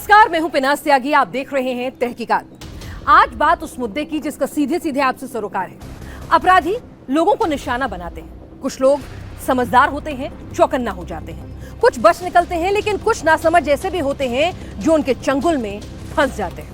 नमस्कार, मैं हूं पिनाज त्यागी। आप देख रहे हैं तहकीकात। आज बात उस मुद्दे की जिसका सीधे सीधे आपसे सरोकार है। अपराधी लोगों को निशाना बनाते हैं। कुछ लोग समझदार होते हैं, चौकन्ना हो जाते हैं। कुछ बच निकलते हैं, लेकिन कुछ नासमझ ऐसे भी होते हैं जो उनके चंगुल में फंस जाते हैं।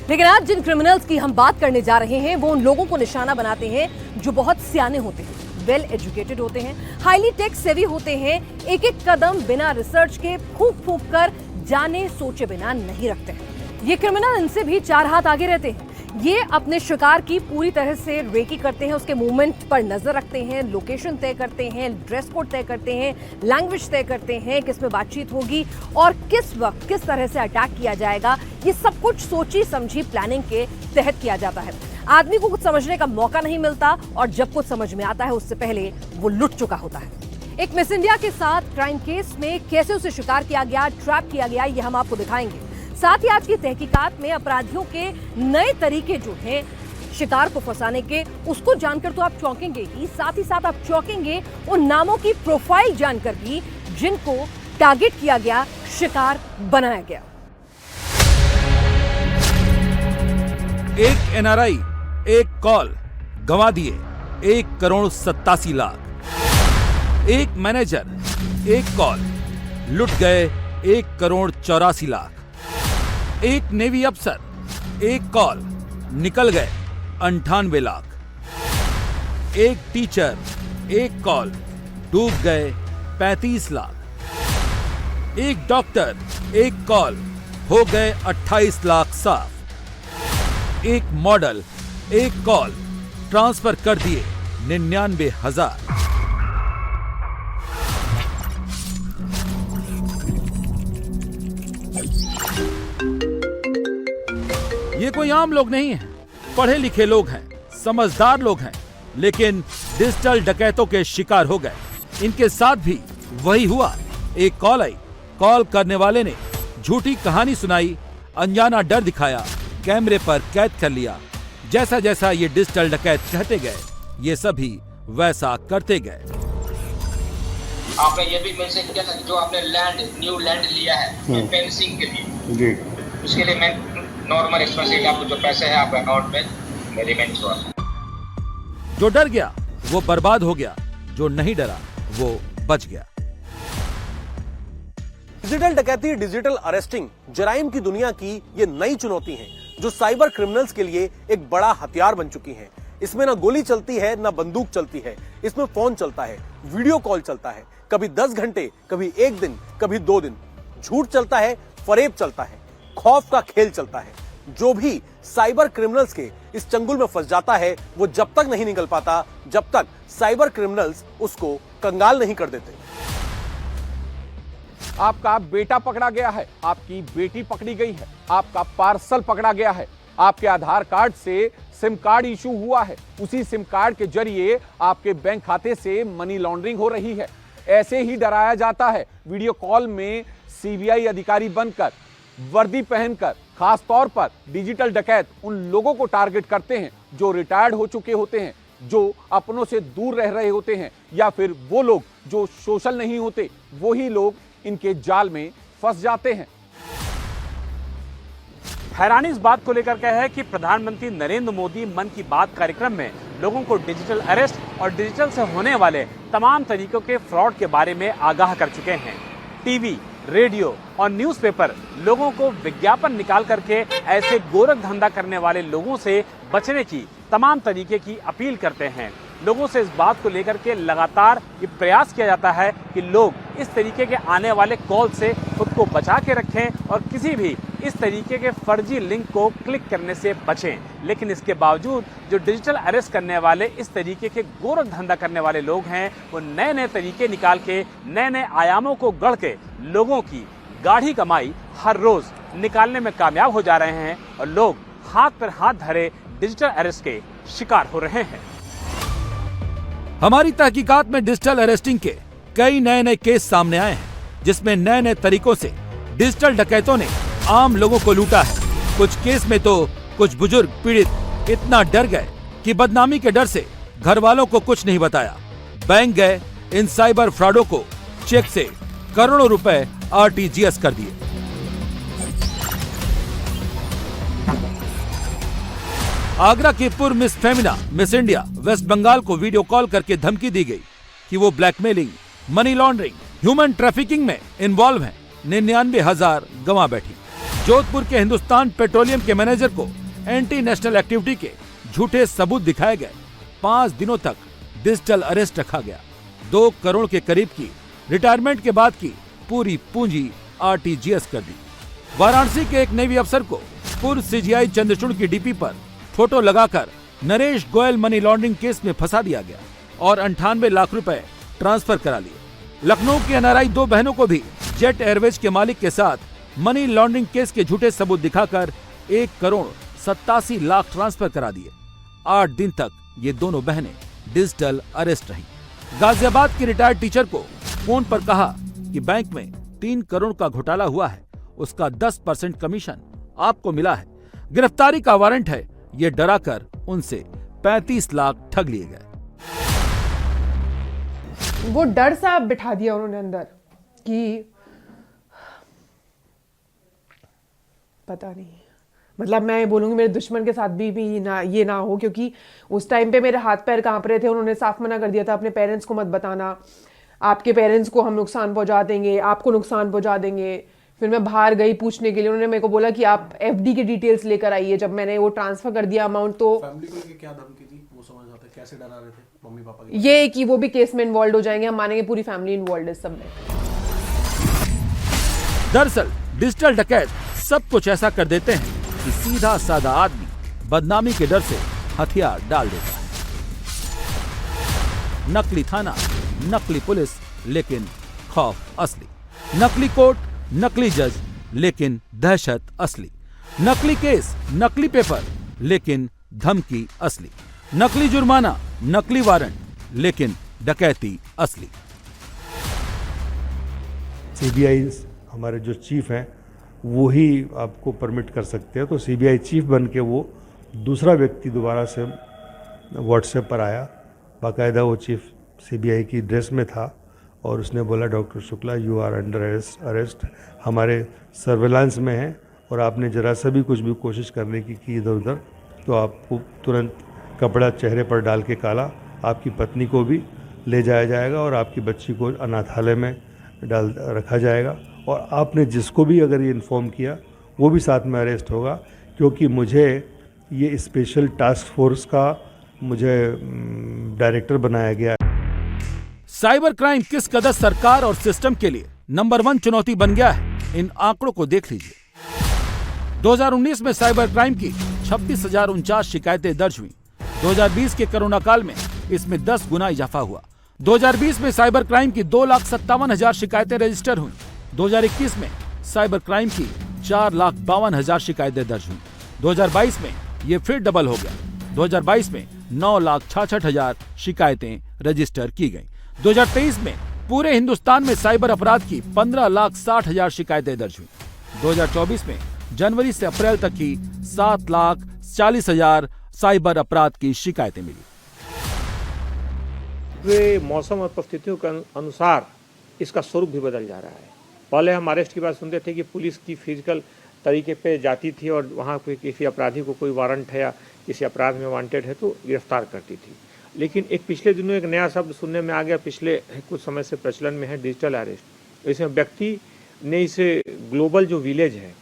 लेकिन आज जिन क्रिमिनल्स की हम बात करने जा रहे हैं वो उन लोगों को निशाना बनाते हैं जो बहुत सियाने होते हैं, वेल एजुकेटेड होते हैं, हाईली टेक सेवी होते हैं, एक एक कदम बिना रिसर्च के फूंक फूंक कर जाने सोचे बिना नहीं रखते हैं। ये क्रिमिनल इनसे भी 4 हाथ आगे रहते हैं। ये अपने शिकार की पूरी तरह से रेकी करते हैं, उसके मूवमेंट पर नजर रखते हैं, लोकेशन तय करते हैं, ड्रेस कोड तय करते हैं, लैंग्वेज तय करते हैं, किस में बातचीत होगी और किस वक्त किस तरह से अटैक किया जाएगा। ये सब कुछ सोची समझी प्लानिंग के तहत किया जाता है। आदमी को कुछ समझने का मौका नहीं मिलता और जब कुछ समझ में आता है उससे पहले वो लुट चुका होता है। एक मिस इंडिया के साथ क्राइम केस में कैसे उसे शिकार किया गया, ट्रैप किया गया, ये हम आपको दिखाएंगे। साथ ही आज की तहकीकात में अपराधियों के नए तरीके जो हैं शिकार को फंसाने के, उसको जानकर तो आप चौंकेंगे ही, साथ आप चौंकेंगे उन नामों की प्रोफाइल जानकर भी जिनको टारगेट किया गया, शिकार बनाया गया। एक एनआरआई, एक कॉल, गंवा दिए 1,87,00,000। एक मैनेजर, एक कॉल, लुट गए 1,84,00,000। एक नेवी अफसर, एक कॉल, निकल गए 98 लाख। एक टीचर, एक कॉल, डूब गए 35 लाख। एक डॉक्टर, एक कॉल, हो गए 28 लाख साफ। एक मॉडल, एक कॉल, ट्रांसफर कर दिए 99,000। ये कोई आम लोग नहीं हैं, पढ़े लिखे लोग हैं, समझदार लोग हैं, लेकिन डिजिटल डकैतों के शिकार हो गए। इनके साथ भी वही हुआ। एक कॉल आई, कॉल करने वाले ने झूठी कहानी सुनाई, अनजाना डर दिखाया, कैमरे पर कैद कर लिया। जैसा जैसा ये डिजिटल डकैत कहते गए, ये सभी वैसा करते गए। आपने ये भी मेंशन किया था जो आपने न्यू लैंड लिया है फेंसिंग के लिए जी, उसके लिए मैं नॉर्मल एक्सपेंसिव आपको जो पैसे हैं आपके अकाउंट में मेरे पेमेंट हुआ। जो डर गया वो बर्बाद हो गया, जो नहीं डरा वो बच गया। डिजिटल डकैती, डिजिटल अरेस्टिंग जराइम की दुनिया की ये नई चुनौती है जो साइबर क्रिमिनल्स के लिए एक बड़ा हथियार बन चुकी है। इसमें ना गोली चलती है, ना बंदूक चलती है, इसमें फोन चलता है, वीडियो कॉल चलता है, कभी 10 घंटे, कभी 1 दिन, कभी 2 दिन। झूठ चलता है, फरेब चलता है, खौफ का खेल चलता है। जो भी साइबर क्रिमिनल्स के इस चंगुल में फंस जाता है वो जब तक नहीं निकल पाता जब तक साइबर क्रिमिनल्स उसको कंगाल नहीं कर देते। आपका बेटा पकड़ा गया है, आपकी बेटी पकड़ी गई है, आपका पार्सल पकड़ा गया है, आपके आधार कार्ड से सिम कार्ड इशू हुआ है, उसी सिम कार्ड के जरिए आपके बैंक खाते से मनी लॉन्ड्रिंग हो रही है। ऐसे ही डराया जाता है। वीडियो कॉल में सीबीआई अधिकारी बनकर, वर्दी पहनकर, खास तौर पर डिजिटल डकैत उन लोगों को टारगेट करते हैं जो रिटायर्ड हो चुके होते हैं, जो अपनों से दूर रह रहे होते हैं, या फिर वो लोग जो सोशल नहीं होते, वही लोग इनके जाल में फंस जाते हैं। हैरानी इस बात को लेकर के है कि प्रधानमंत्री नरेंद्र मोदी मन की बात कार्यक्रम में लोगों को डिजिटल अरेस्ट और डिजिटल से होने वाले तमाम तरीकों के फ्रॉड के बारे में आगाह कर चुके हैं। टीवी, रेडियो और न्यूज़पेपर लोगों को विज्ञापन निकाल करके ऐसे गोरख धंधा करने वाले लोगों से बचने की तमाम तरीके की अपील करते हैं। लोगों से इस बात को लेकर के लगातार ये प्रयास किया जाता है कि लोग इस तरीके के आने वाले कॉल से खुद को बचा के रखें और किसी भी इस तरीके के फर्जी लिंक को क्लिक करने से बचें। लेकिन इसके बावजूद जो डिजिटल अरेस्ट करने वाले इस तरीके के गोरख धंधा करने वाले लोग हैं, वो नए नए तरीके निकाल के, नए नए आयामों को गढ़ के लोगों की गाढ़ी कमाई हर रोज निकालने में कामयाब हो जा रहे हैं और लोग हाथ पर हाथ धरे डिजिटल अरेस्ट के शिकार हो रहे हैं। हमारी तहकीकात में डिजिटल अरेस्टिंग के कई नए नए केस सामने आए हैं, जिसमें नए नए तरीकों से डिजिटल डकैतों ने आम लोगों को लूटा है। कुछ केस में तो कुछ बुजुर्ग पीड़ित इतना डर गए कि बदनामी के डर से घर वालों को कुछ नहीं बताया। बैंक गए, इन साइबर फ्रॉडों को चेक से करोड़ों रुपए आरटीजीएस कर दिए। आगरा की पूर्व miss Femina miss India West Bengal को वीडियो कॉल करके धमकी दी गई कि वो blackmailing, money laundering, human trafficking में इन्वॉल्व हैं। 99,000 गंवा बैठी। जोधपुर के हिंदुस्तान पेट्रोलियम के मैनेजर को एंटी नेशनल एक्टिविटी के झूठे सबूत दिखाए गए। 5 दिनों तक डिजिटल अरेस्ट रखा गया। 2 करोड़ के करीब की रिटायरमेंट के बाद की पूरी पूंजी RTGS कर दी। वाराणसी के एक नेवी अफसर को पूर्व CGI चंद्रचूड़ की डीपी पर फोटो लगाकर Naresh Goyal money laundering case में फंसा दिया गया और 98 लाख रुपए ट्रांसफर करा लिए। लखनऊ की NRI 2 बहनों को भी जेट एयरवेज के मालिक के साथ मनी लॉन्ड्रिंग केस के झूठे सबूत दिखाकर 1 करोड़ 87 लाख ट्रांसफर करा दिए। 8 दिन तक ये दोनों बहनें डिजिटल अरेस्ट रहीं। गाजियाबाद की रिटायर्ड टीचर को फोन पर कहा कि बैंक में 3 करोड़ का घोटाला हुआ है, उसका 10% कमीशन आपको मिला है, गिरफ्तारी का वारंट है। ये डराकर उनसे 35 लाख ठग लिए गए। वो डर सा बिठा दिया उन्होंने अंदर कि पता नहीं, मतलब मैं बोलूँगी मेरे दुश्मन के साथ भी ये ना हो, क्योंकि उस टाइम पे मेरे हाथ पैर कांप रहे थे। उन्होंने साफ मना कर दिया था अपने पेरेंट्स को मत बताना, आपके पेरेंट्स को हम नुकसान पहुंचा देंगे, आपको नुकसान पहुंचा देंगे। फिर मैं बाहर गई पूछने के लिए, उन्होंने मेरे को बोला कि आप FD के डिटेल्स लेकर आइए। जब मैंने वो ट्रांसफर कर दिया अमाउंट, तो फैमिली को लेके क्या धमकी थी वो समझ आता है, कैसे डरा रहे थे मम्मी पापा की? ये कि वो भी केस में इन्वॉल्व हो जाएंगे, हम मानेंगे पूरी फैमिली इन्वॉल्व है सब में। दरअसल डिजिटल डकैत सब कुछ ऐसा कर देते हैं कि सीधा साधा आदमी बदनामी के डर से हथियार डाल देता है। नकली थाना, नकली पुलिस, लेकिन खौफ असली। नकली कोर्ट, नकली जज, लेकिन दहशत असली। नकली केस, नकली पेपर, लेकिन धमकी असली। नकली जुर्माना, नकली वारंट, लेकिन डकैती असली। CBI हमारे जो चीफ हैं वो ही आपको परमिट कर सकते हैं। तो CBI चीफ बन के वो दूसरा व्यक्ति दोबारा से व्हाट्सएप पर आया। बाकायदा वो चीफ CBI की ड्रेस में था और उसने बोला, doctor Shukla you are under arrest, हमारे सर्वेलांस में है और आपने जरा सा भी कुछ भी कोशिश करने की इधर उधर, तो आपको तुरंत कपड़ा चेहरे पर डाल के काला, आपकी पत्नी को भी ले जाया जाएगा और आपकी बच्ची को अनाथालय में डाल रखा जाएगा। और आपने जिसको भी अगर ये इन्फॉर्म किया वो भी साथ में अरेस्ट होगा, क्योंकि मुझे ये स्पेशल टास्क फोर्स का मुझे डायरेक्टर बनाया गया। साइबर क्राइम किस कदर सरकार और सिस्टम के लिए नंबर 1 चुनौती बन गया है, इन आंकड़ों को देख लीजिए। 2019 में साइबर क्राइम की 36,049 शिकायतें दर्ज हुई। 2020 के कोरोना काल में इसमें 10 गुना इजाफा हुआ। 2020 में साइबर क्राइम की 2,57,000 शिकायतें रजिस्टर हुई। 2021 में साइबर क्राइम की 4,52,000 शिकायतें दर्ज हुई। 2022 में ये फिर डबल हो गया। 2022 में 9,66,000 शिकायतें रजिस्टर की गईं। 2023 में पूरे हिंदुस्तान में साइबर अपराध की 15,60,000 शिकायतें दर्ज हुई। 2024 में जनवरी से अप्रैल तक की 7,40,000 साइबर अपराध की शिकायतें मिली। वे मौसम और परिस्थितियों के अनुसार इसका स्वरूप भी बदल जा रहा है। पहले हम अरेस्ट की बात सुनते थे कि पुलिस की फिजिकल तरीके पे जाती थी और वहाँ कोई किसी अपराधी को कोई वारंट है या किसी अपराध में वांटेड है तो गिरफ्तार करती थी। लेकिन एक पिछले दिनों एक नया शब्द सुनने में आ गया, पिछले कुछ समय से प्रचलन में है, डिजिटल अरेस्ट। इसमें व्यक्ति ने इसे ग्लोबल जो विलेज है,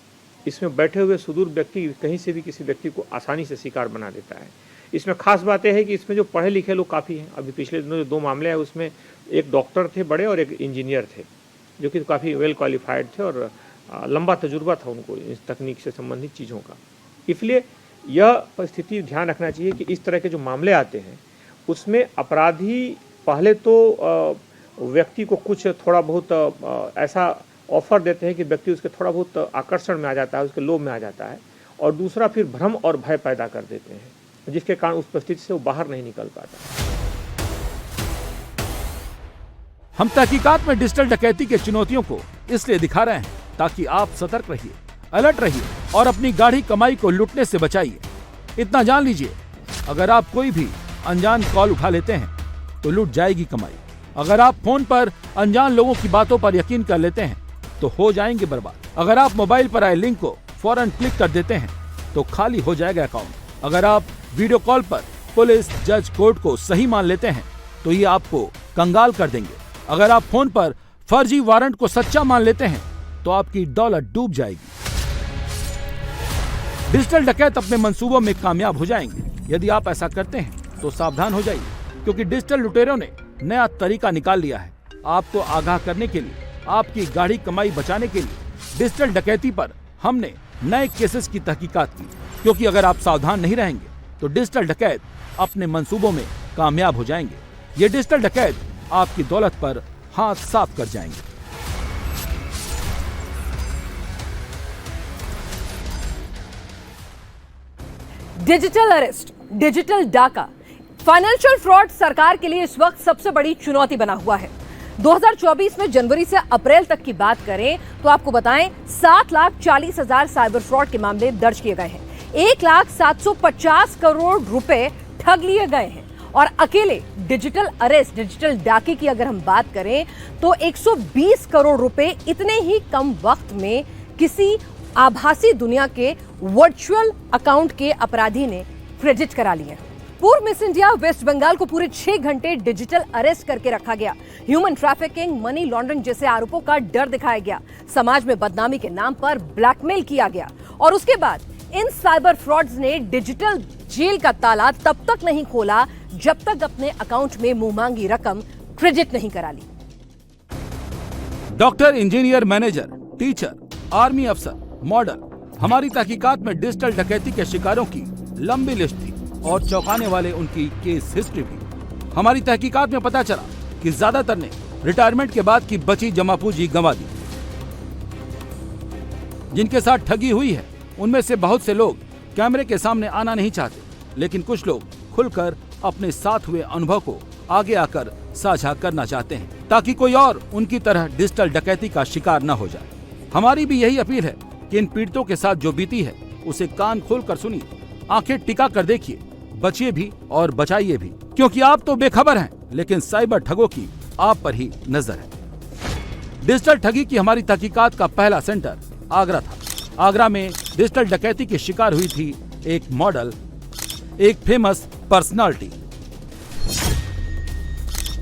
इसमें बैठे हुए सुदूर व्यक्ति कहीं से भी किसी व्यक्ति को आसानी से शिकार बना देता है। इसमें खास बात यह है कि इसमें जो पढ़े लिखे लोग काफ़ी हैं। अभी पिछले दिनों जो 2 मामले हैं उसमें एक डॉक्टर थे बड़े और एक इंजीनियर थे, जो कि काफ़ी वेल क्वालिफाइड थे और लंबा तजुर्बा था उनको इस तकनीक से संबंधित चीज़ों का। इसलिए यह परिस्थिति ध्यान रखना चाहिए कि इस तरह के जो मामले आते हैं उसमें अपराधी पहले तो व्यक्ति को कुछ थोड़ा बहुत ऐसा ऑफर देते हैं कि व्यक्ति उसके थोड़ा बहुत आकर्षण में आ जाता है, उसके लोभ में आ जाता है, और दूसरा फिर भ्रम और भय पैदा कर देते हैं, जिसके कारण उस परिस्थिति से वो बाहर नहीं निकल पाता। हम तहकीकात में डिजिटल डकैती के चुनौतियों को इसलिए दिखा रहे हैं ताकि आप सतर्क रहिए, अलर्ट रहिए और अपनी गाढ़ी कमाई को लुटने से बचाइए। इतना जान लीजिए, अगर आप कोई भी अनजान कॉल उठा लेते हैं तो लूट जाएगी कमाई। अगर आप फोन पर अनजान लोगों की बातों पर यकीन कर लेते हैं तो हो जाएंगे बर्बाद। अगर आप मोबाइल पर आए लिंक को फौरन क्लिक कर देते हैं तो खाली हो जाएगा अकाउंट। अगर आप वीडियो कॉल पर पुलिस, जज, कोर्ट को सही मान लेते हैं तो ये आपको कंगाल कर देंगे। अगर आप फोन पर फर्जी वारंट को सच्चा मान लेते हैं तो आपकी दौलत डूब जाएगी। डिजिटल डकैत अपने मंसूबों में कामयाब हो जाएंगे। यदि आप ऐसा करते हैं तो सावधान हो जाइए, क्योंकि डिजिटल लुटेरों ने नया तरीका निकाल लिया है। आपको आगाह करने के लिए, आपकी गाढ़ी कमाई बचाने के लिए डिजिटल डकैती पर हमने नए केसेस की तहकीकात की, क्योंकि अगर आप सावधान नहीं रहेंगे तो डिजिटल डकैत अपने मंसूबों में कामयाब हो जाएंगे। ये डिजिटल डकैत आपकी दौलत पर हाथ साफ कर जाएंगे। डिजिटल अरेस्ट, डिजिटल डाका, फाइनेंशियल फ्रॉड सरकार के लिए इस वक्त सबसे बड़ी चुनौती बना हुआ है। 2024 में जनवरी से अप्रैल तक की बात करें तो आपको बताएं 7,40,000 साइबर फ्रॉड के मामले दर्ज किए गए हैं। 1,750 करोड़ रुपए ठग लिए गए हैं। और अकेले डिजिटल अरेस्ट, डिजिटल डाके की अगर हम बात करें तो 120 करोड़ रुपए इतने ही कम वक्त में किसी आभासी दुनिया के वर्चुअल अकाउंट के अपराधी ने क्रेडिट करा लिए। पूर्व मिस इंडिया वेस्ट बंगाल को पूरे 6 घंटे डिजिटल अरेस्ट करके रखा गया। ह्यूमन ट्रैफिकिंग, मनी लॉन्ड्रिंग जैसे आरोपों का डर दिखाया गया। समाज में बदनामी के नाम पर ब्लैकमेल किया गया और उसके बाद इन साइबर फ्रॉड्स ने डिजिटल जेल का ताला तब तक नहीं खोला जब तक अपने अकाउंट में मुंह मांगी रकम क्रेडिट नहीं करा ली। Doctor, engineer, manager, teacher, army अफसर, मॉडल, हमारी तहकीकात में डिजिटल डकैती के शिकारों की लंबी लिस्ट थी और चौंकाने वाले उनकी केस हिस्ट्री भी। हमारी तहकीकात में पता चला कि ज्यादातर ने रिटायरमेंट के बाद की बची जमा पूंजी गंवा दी। जिनके साथ ठगी हुई है उनमें से बहुत से लोग कैमरे के सामने आना नहीं चाहते, लेकिन कुछ लोग खुलकर अपने साथ हुए अनुभव को आगे आकर साझा करना चाहते हैं, ताकि कोई और उनकी तरह डिजिटल डकैती का शिकार न हो जाए। हमारी भी यही अपील है कि इन पीड़ितों के साथ जो बीती है उसे कान खोलकर सुनिए, आंखें टिका कर देखिए, बचिए भी और बचाइए भी, क्योंकि आप तो बेखबर हैं, लेकिन साइबर ठगों की आप पर ही नजर है। डिजिटल ठगी की हमारी तहकीकात का पहला सेंटर आगरा था। आगरा में डिजिटल डकैती की शिकार हुई थी एक मॉडल, एक फेमस पर्सनालिटी।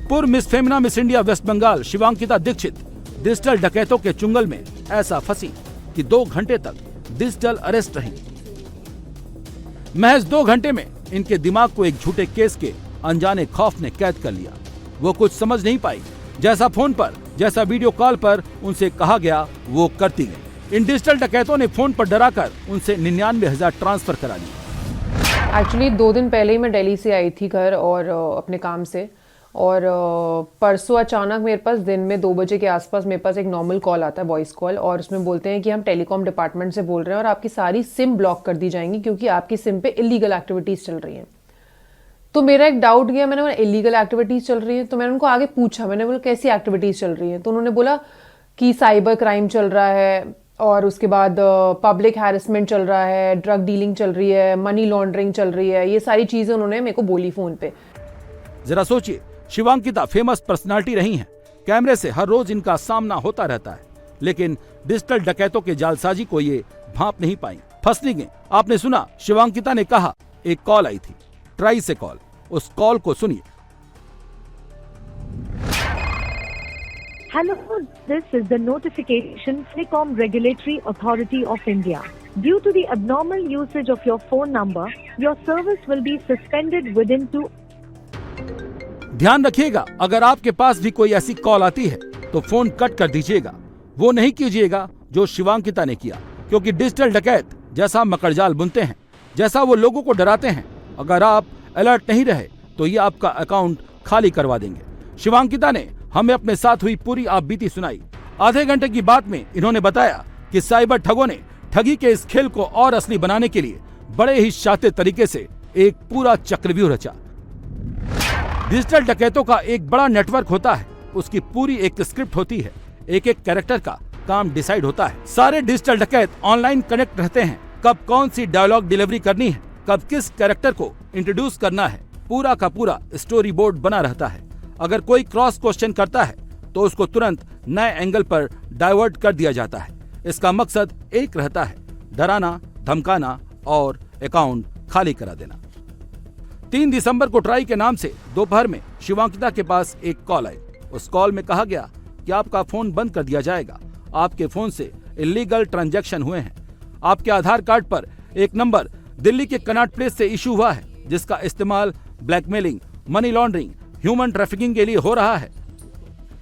पूर्व miss Femina miss India West Bengal Shivankita Dikshit digital डकैतों के चुंगल में ऐसा फंसी कि 2 घंटे तक डिजिटल अरेस्ट रही। महज 2 घंटे में इनके दिमाग को एक झूठे केस के अनजाने खौफ ने कैद कर लिया। वो कुछ समझ नहीं पाई, जैसा फोन पर, जैसा वीडियो कॉल पर उनसे कहा गया वो करती गई। इन डिजिटल डकैतों ने फोन पर डराकर उनसे 99,000 ट्रांसफर करा लिए। एक्चुअली 2 दिन पहले ही मैं दिल्ली से आई थी घर और अपने काम से, और परसों अचानक मेरे पास दिन में 2 बजे के आसपास मेरे पास एक नॉर्मल कॉल आता है, वॉइस कॉल, और उसमें बोलते हैं कि हम टेलीकॉम डिपार्टमेंट से बोल रहे हैं और आपकी सारी सिम ब्लॉक कर दी जाएंगी क्योंकि आपकी सिम पे इलीगल एक्टिविटीज़ चल रही हैं। तो मेरा एक डाउट गया, मैंने बोला इलीगल एक्टिविटीज़ चल रही हैं, तो मैंने उनको आगे पूछा, मैंने बोला कैसी एक्टिविटीज़ चल रही हैं, तो उन्होंने बोला कि साइबर क्राइम चल रहा है और उसके बाद पब्लिक हैरेसमेंट चल रहा है, ड्रग डीलिंग चल रही है, मनी लॉन्ड्रिंग चल रही है, ये सारी चीज़ें उन्होंने मेरे को बोली फ़ोन पे। जरा सोचिए, शिवांकिता फेमस पर्सनालिटी रही हैं, कैमरे से हर रोज इनका सामना होता रहता है, लेकिन डिजिटल डकैतों के जालसाजी को ये भांप नहीं पाई, फंस नहीं गई। आपने सुना, शिवांकिता ने कहा एक कॉल आई थी, ट्राई से कॉल, उस कॉल को सुनिए। Hello, this is the notification Telecom Regulatory Authority of India. Due to the abnormal usage of your phone number, your service will be suspended within 2. ध्यान रखिएगा, अगर आपके पास भी कोई ऐसी कॉल आती है तो फोन कट कर दीजिएगा। वो नहीं कीजिएगा जो शिवांकिता ने किया, क्योंकि डिजिटल डकैत जैसा मकड़जाल बुनते हैं, जैसा वो लोगों को डराते हैं, अगर आप अलर्ट नहीं रहे तो ये आपका अकाउंट खाली करवा देंगे। शिवांकिता ने हमें अपने साथ हुई पूरी आप बीती सुनाई। आधे घंटे की बात में इन्होंने बताया कि साइबर ठगों ने ठगी के इस खेल को और असली बनाने के लिए बड़े ही शातिर तरीके से एक पूरा चक्रव्यूह रचा। डिजिटल डकैतों का एक बड़ा नेटवर्क होता है, उसकी पूरी एक स्क्रिप्ट होती है, एक एक कैरेक्टर का काम डिसाइड होता है। सारे डिजिटल डकैत ऑनलाइन कनेक्ट रहते हैं, कब कौन सी डायलॉग डिलीवरी करनी है, कब किस कैरेक्टर को इंट्रोड्यूस करना है, पूरा का पूरा स्टोरी बोर्ड बना रहता है। अगर कोई क्रॉस क्वेश्चन करता है तो उसको तुरंत नए एंगल पर डाइवर्ट कर दिया जाता है। इसका मकसद एक रहता है, डराना, धमकाना और अकाउंट खाली करा देना। 3 दिसंबर को ट्राई के नाम से दोपहर में शिवांकिता के पास एक कॉल आई। उस कॉल में कहा गया कि आपका फोन बंद कर दिया जाएगा, आपके फोन से इलीगल ट्रांजैक्शन हुए हैं, आपके आधार कार्ड पर एक नंबर दिल्ली के कनॉट प्लेस से इशू हुआ है जिसका इस्तेमाल blackmailing, money laundering, human trafficking के लिए हो रहा है।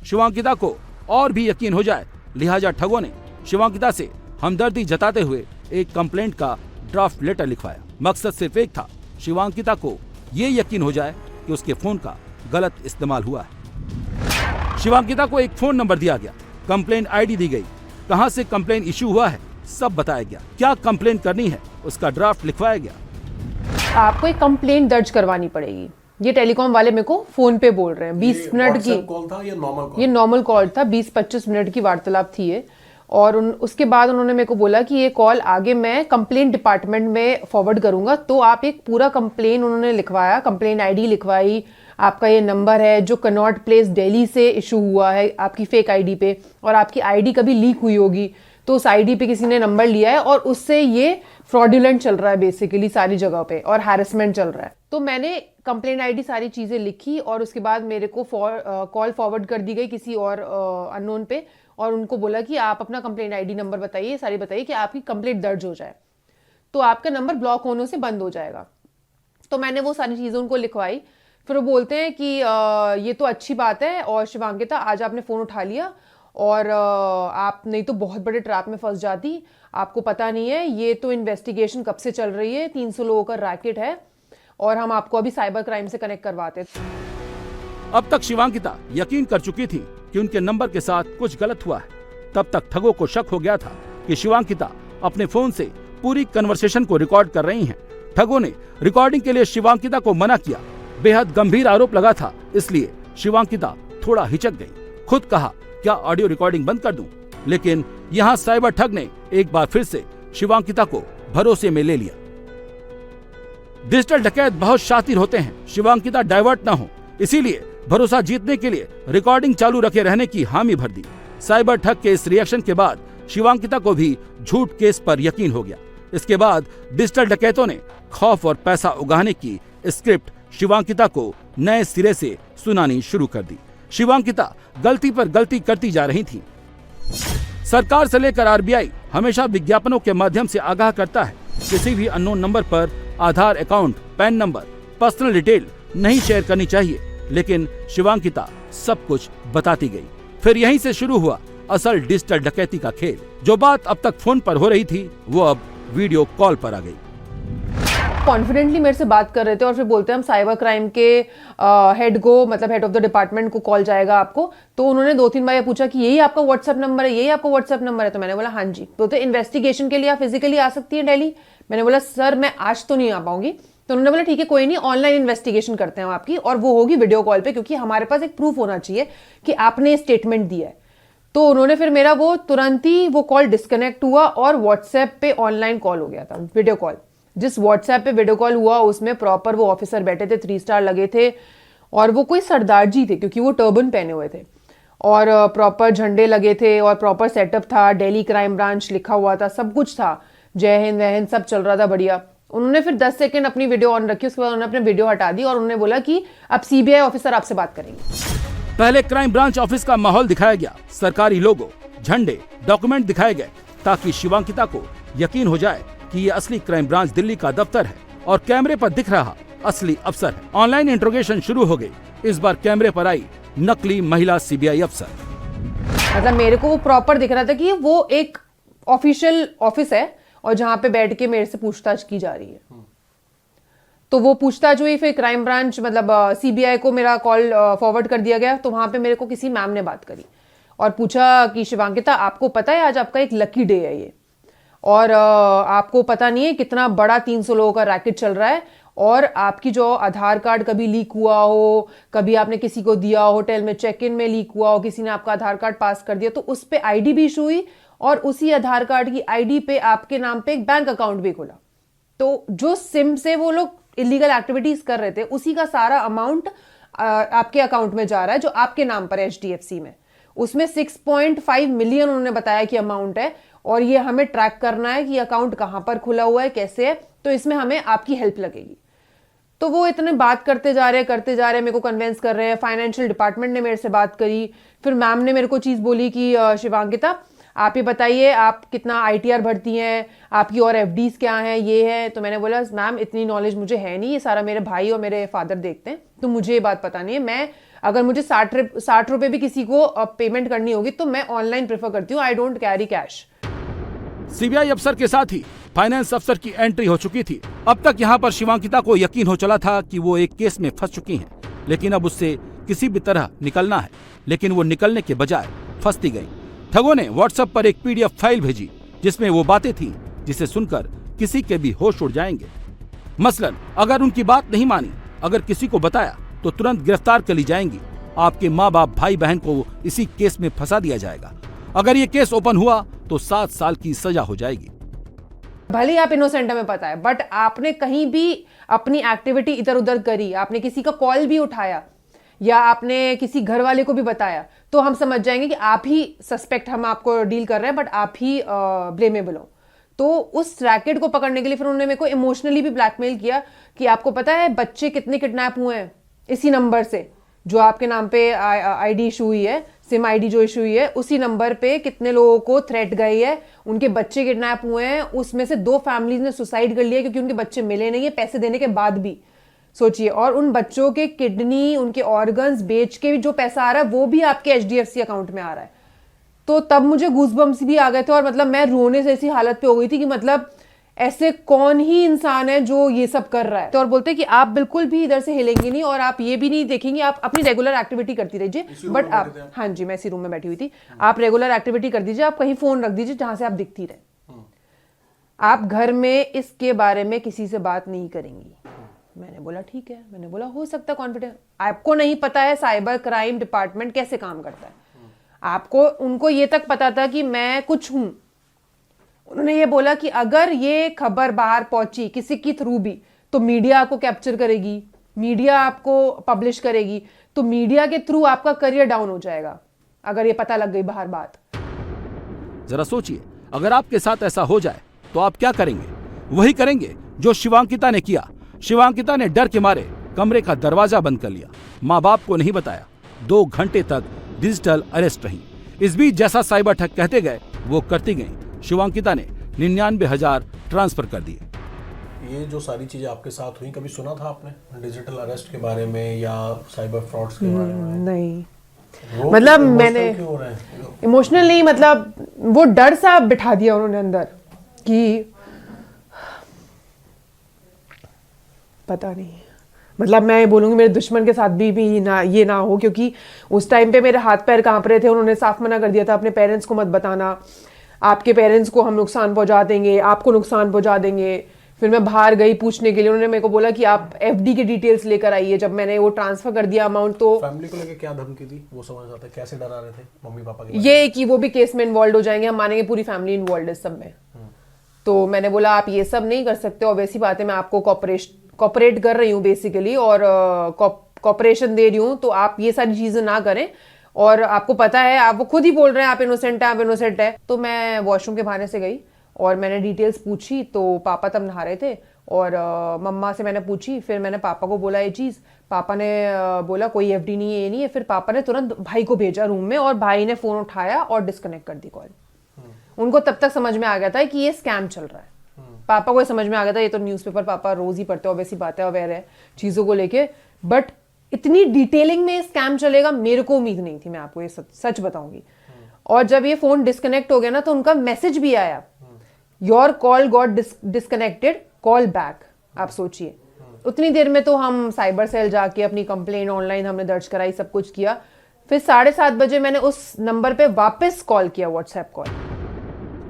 शिवांकिता को और भी यकीन हो जाए, लिहाजा ठगों ने शिवांकिता से हमदर्दी जताते हुए एक कंप्लेंट का ड्राफ्ट लेटर लिखवाया। मकसद सिर्फ एक था, शिवांकिता को ये यकीन हो जाए कि उसके फोन का गलत इस्तेमाल हुआ है। शिवांकिता को एक फोन नंबर दिया गया, कंप्लेंट आईडी दी गई, कहां से कंप्लेंट इशू हुआ है सब बताया गया, क्या कंप्लेंट करनी है उसका ड्राफ्ट लिखवाया गया। आपको एक कंप्लेंट दर्ज करवानी पड़ेगी। ये टेलीकॉम वाले मेरे को फोन पे बोल रहे हैं। 20 मिनट की कॉल था या नॉर्मल कॉल? ये नॉर्मल कॉल था, 20-25 मिनट की वार्तालाप थी ये। और उसके बाद उन्होंने मेरे को बोला कि ये कॉल आगे मैं कंप्लेंट डिपार्टमेंट में फॉरवर्ड करूंगा। तो आप एक पूरा कंप्लेन उन्होंने लिखवाया, कंप्लेन आईडी लिखवाई, आपका ये नंबर है जो कनॉट प्लेस दिल्ली से इशू हुआ है आपकी फेक आईडी पे, और आपकी आईडी कभी लीक हुई होगी तो उस आईडी पे किसी ने नंबर लिया है और उससे ये फ्रॉडुलेंट चल रहा है बेसिकली सारी जगह पे, और हैरेसमेंट चल रहा है। तो मैंने कंप्लेंट आईडी सारी चीजें लिखी और उसके बाद मेरे को कॉल फॉरवर्ड कर दी गई किसी और अननोन पे, और उनको बोला कि आप अपना कंप्लेंट आईडी नंबर बताइए, सारी बताइए कि आपकी कंप्लेंट दर्ज हो जाए तो आपका नंबर ब्लॉक होने से बंद हो जाएगा। तो मैंने वो सारी चीजें उनको लिखवाई। फिर वो बोलते हैं कि ये तो अच्छी बात है और शिवांकिता आज आपने फोन उठा लिया और आप नहीं तो बहुत बड़े ट्रैप में फंस जाती, आपको पता नहीं है ये तो इन्वेस्टिगेशन कब से चल रही है, 300 लोगों का रैकेट है और हम आपको अभी साइबर क्राइम से कनेक्ट करवाते। अब तक शिवांकिता यकीन कर चुकी थी कि उनके नंबर के साथ कुछ गलत हुआ है। तब तक ठगों को शक हो गया था कि शिवांकिता अपने फोन से पूरी कन्वर्सेशन को रिकॉर्ड कर रही हैं। ठगों ने रिकॉर्डिंग के लिए शिवांकिता को मना किया। बेहद गंभीर आरोप लगा था, इसलिए शिवांकिता थोड़ा हिचक गई। खुद कहा क्या ऑडियो रिकॉर्डिंग बंद कर दूं? लेकिन यहाँ साइबर ठग ने एक बार फिर से शिवांकिता को भरोसे में ले लिया। डिजिटल डकैत बहुत शातिर होते हैं, शिवांकिता डाइवर्ट ना हो, इसीलिए भरोसा जीतने के लिए रिकॉर्डिंग चालू रखे रहने की हामी भर दी। साइबर ठग के इस रिएक्शन के बाद शिवांकिता को भी झूठ केस पर यकीन हो गया। इसके बाद डिजिटल डकैतों ने खौफ और पैसा उगाने की स्क्रिप्ट शिवांकिता को नए सिरे से सुनानी शुरू कर दी। शिवांकिता गलती पर गलती करती जा रही थी। सरकार से लेकर आरबीआई हमेशा विज्ञापनों के माध्यम से आगाह करता है, किसी भी अननोन नंबर पर Aadhaar, account, PAN number, personal detail नहीं शेयर करनी चाहिए। लेकिन शिवांकिता सब कुछ बताती गई। फिर यहीं से शुरू हुआ असल डिजिटल डकैती का खेल। जो बात अब तक फोन पर हो रही थी वो अब वीडियो कॉल पर आ गई। कॉन्फिडेंटली मेरे से बात कर रहे थे और फिर बोलते हैं हम साइबर क्राइम के हेड को, मतलब हेड ऑफ द डिपार्टमेंट को कॉल जाएगा आपको। तो उन्होंने 2-3 बार पूछा कि यही आपका व्हाट्सएप नंबर है, यही आपका व्हाट्सएप नंबर है? तो मैंने बोला हाँ जी। बोलते इन्वेस्टिगेशन के लिए आप फिजिकली आ सकती हैं दिल्ली? मैंने बोला सर मैं आज तो नहीं आ पाऊंगी। तो उन्होंने बोला ठीक है कोई नहीं, ऑनलाइन इन्वेस्टिगेशन करते हैं आपकी, और वो होगी वीडियो कॉल पे, क्योंकि हमारे पास एक प्रूफ होना चाहिए कि आपने स्टेटमेंट दिया है। तो उन्होंने फिर मेरा वो तुरंत ही वो कॉल डिस्कनेक्ट हुआ और व्हाट्सएप पे ऑनलाइन कॉल हो गया था, वीडियो कॉल। जिस व्हाट्सएप पे वीडियो कॉल हुआ उसमें प्रॉपर वो ऑफिसर बैठे थे, 3 स्टार लगे थे, और वो कोई सरदार जी थे क्योंकि वो टर्बन पहने हुए थे, और प्रॉपर झंडे लगे थे और प्रॉपर सेटअप था, दिल्ली क्राइम ब्रांच लिखा हुआ था, सब कुछ था, जय हिंद वह हिंद सब चल रहा था बढ़िया। उन्होंने फिर 10 सेकंड अपनी वीडियो ऑन रखी, उसके बाद उन्होंने अपनी वीडियो हटा दी और उन्होंने बोला कि अब सीबीआई ऑफिसर आपसे बात करेंगे। पहले क्राइम ब्रांच ऑफिस का माहौल दिखाया गया, सरकारी लोगो, झंडे, डॉक्यूमेंट दिखाए गए ताकि शिवांकिता को यकीन हो जाए कि ये असली क्राइम ब्रांच दिल्ली का दफ्तर है और कैमरे पर दिख रहा असली अफसर है। ऑनलाइन इंट्रोगेशन शुरू हो गई। इस बार कैमरे पर आई नकली महिला सीबीआई अफसर। मतलब मेरे को वो प्रॉपर दिख रहा था कि वो एक ऑफिशियल ऑफिस है और जहां पे बैठ के मेरे से पूछताछ की जा रही है। तो वो पूछताछ हुई, फिर क्राइम ब्रांच मतलब सीबीआई को मेरा कॉल फॉरवर्ड कर दिया गया। तो वहां पे मेरे को किसी मैम ने बात करी और पूछा कि शिवांकिता आपको पता है आज आपका एक लकी डे है ये, और आपको पता नहीं है कितना बड़ा 300 लोगों का रैकेट चल रहा है, और आपकी जो आधार कार्ड कभी लीक हुआ हो, कभी आपने किसी को दिया, होटल में चेक इन में लीक हुआ हो, किसी ने आपका आधार कार्ड पास कर दिया तो उस पे आईडी भी इशू हुई और उसी आधार कार्ड की आईडी पे आपके नाम पे एक बैंक अकाउंट भी खुला। तो जो सिम से वो लोग इलीगल एक्टिविटीज कर रहे थे उसी का सारा अमाउंट आपके अकाउंट में जा रहा है जो आपके नाम पर है HDFC में। उसमें 6.5 मिलियन उन्होंने बताया कि अमाउंट है, और ये हमें ट्रैक करना है कि अकाउंट कहां पर खुला हुआ है, कैसे है, तो इसमें हमें आपकी हेल्प लगेगी। तो वो इतने बात करते जा रहे मेरे को कन्विंस कर रहे हैं। फाइनेंशियल डिपार्टमेंट ने मेरे से बात करी, फिर मैम ने मेरे को चीज़ बोली कि शिवांकिता आप ये बताइए आप कितना ITR भरती हैं, आपकी और FDs क्या हैं, ये है। तो मैंने बोला मैम इतनी नॉलेज मुझे है नहीं, ये सारा मेरे भाई और मेरे फादर देखते हैं, तो मुझे ये बात पता नहीं है। मैं अगर मुझे 60 रुपये भी किसी को पेमेंट करनी होगी तो मैं ऑनलाइन प्रेफर करती हूँ, I don't carry cash. CBI अफसर के साथ ही फाइनेंस अफसर की एंट्री हो चुकी थी। अब तक यहाँ पर शिवांकिता को यकीन हो चला था कि वो एक केस में फंस चुकी हैं, लेकिन अब उससे किसी भी तरह निकलना है। लेकिन वो निकलने के बजाय फंसती गई। ठगों ने व्हाट्सएप पर एक PDF फाइल भेजी जिसमें वो बातें थीं जिसे सुनकर किसी के भी होश उड़ जाएंगे। मसलन अगर उनकी बात नहीं मानी, अगर किसी को बताया तो तुरंत गिरफ्तार कर ली जाएंगी। आपके माँ बाप भाई बहन को इसी केस में फंसा दिया जाएगा। अगर ये केस ओपन हुआ तो 7 साल की सजा हो जाएगी। भले आप इनोसेंट हमें पता है, बट आपने कहीं भी अपनी एक्टिविटी इधर उधर करी, आपने किसी का कॉल भी उठाया या आपने किसी घर वाले को भी बताया, तो हम समझ जाएंगे कि आप ही सस्पेक्ट, हम आपको डील कर रहे हैं, बट आप ही ब्लेमेबल हो। तो उस रैकेट को पकड़ने के लिए फिर उन्होंने मेरे को इमोशनली भी ब्लैकमेल किया कि आपको पता है बच्चे कितने किडनैप हुए हैं इसी नंबर से, जो आपके नाम पे ID इशू हुई है, सिम ID जो इशू हुई है, उसी नंबर पे कितने लोगों को थ्रेट गई है, उनके बच्चे किडनैप हुए हैं, उसमें से 2 फैमिलीज ने सुसाइड कर लिया क्योंकि उनके बच्चे मिले नहीं है पैसे देने के बाद भी। सोचिए, और उन बच्चों के किडनी, उनके ऑर्गन्स बेच के भी जो पैसा आ रहा है वो भी आपके HDFC अकाउंट में आ रहा है। तो तब मुझे गूज़बम्स भी आ गए थे और मतलब मैं रोने से ऐसी हालत पे हो गई थी कि मतलब ऐसे कौन ही इंसान है जो ये सब कर रहा है। तो और बोलते हैं कि आप बिल्कुल भी इधर से हिलेंगे नहीं और आप ये भी नहीं देखेंगे, आप अपनी रेगुलर एक्टिविटी करती रहिए, बट आप, हाँ जी मैं इसी रूम में बैठी हुई थी, आप रेगुलर एक्टिविटी कर दीजिए, आप कहीं फोन रख दीजिए जहां से आप दिखती रहे, आप घर में इसके बारे में किसी से बात नहीं करेंगी। मैंने बोला ठीक है, मैंने बोला हो सकता है कॉन्फिडेंस, आपको नहीं पता है साइबर क्राइम डिपार्टमेंट कैसे काम करता है, आपको उनको ये तक पता था कि मैं कुछ हूं। उन्होंने ये बोला कि अगर ये खबर बाहर पहुंची किसी की थ्रू भी तो मीडिया आपको कैप्चर करेगी, मीडिया आपको पब्लिश करेगी, तो मीडिया के थ्रू आपका करियर डाउन हो जाएगा अगर ये पता लग गई बाहर बात। जरा सोचिए, अगर आपके साथ ऐसा हो जाए तो आप क्या करेंगे? वही करेंगे जो शिवांकिता ने किया। शिवांकिता ने डर के मारे कमरे का दरवाजा बंद कर लिया, माँ बाप को नहीं बताया, 2 घंटे तक डिजिटल अरेस्ट रही। इस बीच जैसा साइबर ठग कहते गए वो करती गई। शिवांकिता ने 99,000 ट्रांसफर कर दिए। ये जो सारी चीजें आपके साथ हुई, कभी सुना था आपने डिजिटल अरेस्ट के बारे में या साइबर फ्रॉड्स के बारे में? नहीं, मतलब मैंने इमोशनल नहीं, मतलब वो डर सा बिठा दिया उन्होंने अंदर कि पता नहीं, मतलब मैं बोलूँगी मेरे दुश्मन के साथ भी ना ये ना हो, क्योंकि उस टाइम पे मेरे हाथ पैर कांप रहे थे। उन्होंने साफ मना कर दिया था अपने पेरेंट्स को मत बताना, आपके पेरेंट्स को हम नुकसान पहुंचा देंगे, आपको नुकसान पहुंचा देंगे। फिर मैं बाहर गई पूछने के लिए, उन्होंने मेरे को बोला कि आप FD की डिटेल्स लेकर आइए। जब मैंने वो ट्रांसफर कर दिया अमाउंट, तो फैमिली को लेकर क्या धमकी दी वो समझ आता है, कैसे डरा रहे थे मम्मी पापा के? ये कि वो भी केस में इन्वॉल्व हो जाएंगे, हम मानेंगे पूरी फैमिली इन्वॉल्व है सब में। तो मैंने बोला आप ये सब नहीं कर सकते, और वैसी बात है मैं आपको कॉपरेट कर रही हूँ बेसिकली, और कॉपरेशन दे रही हूँ, तो आप ये सारी चीजें ना करें। और आपको पता है, आप वो खुद ही बोल रहे हैं आप इनोसेंट है, आप इनोसेंट है। तो मैं वॉशरूम के बहाने से गई और मैंने डिटेल्स पूछी, तो पापा तब नहा रहे थे और मम्मा से मैंने पूछी। फिर मैंने पापा को बोला ये चीज़, पापा ने बोला कोई FD नहीं है, ये नहीं है। फिर पापा ने तुरंत भाई को भेजा रूम में और भाई ने फ़ोन उठाया और डिस्कनेक्ट कर दी कॉल। उनको तब तक समझ में आ गया था कि ये स्कैम चल रहा है। पापा को समझ में आ गया था, ये तो न्यूज़पेपर पापा रोज ही पढ़ते हो, वैसी बातें अवेयर है चीज़ों को लेके, बट इतनी डिटेलिंग में स्कैम चलेगा मेरे को उम्मीद नहीं थी, मैं आपको ये सच बताऊंगी। और जब ये फोन डिस्कनेक्ट हो गया ना, तो उनका मैसेज भी आया, your call got disconnected, call back. आप सोचिए, उतनी देर में तो हम साइबर सेल जाके अपनी कंप्लेंट ऑनलाइन हमने दर्ज कराई, सब कुछ किया। फिर 7:30 बजे मैंने उस नंबर पे वापस कॉल किया, व्हाट्सएप कॉल।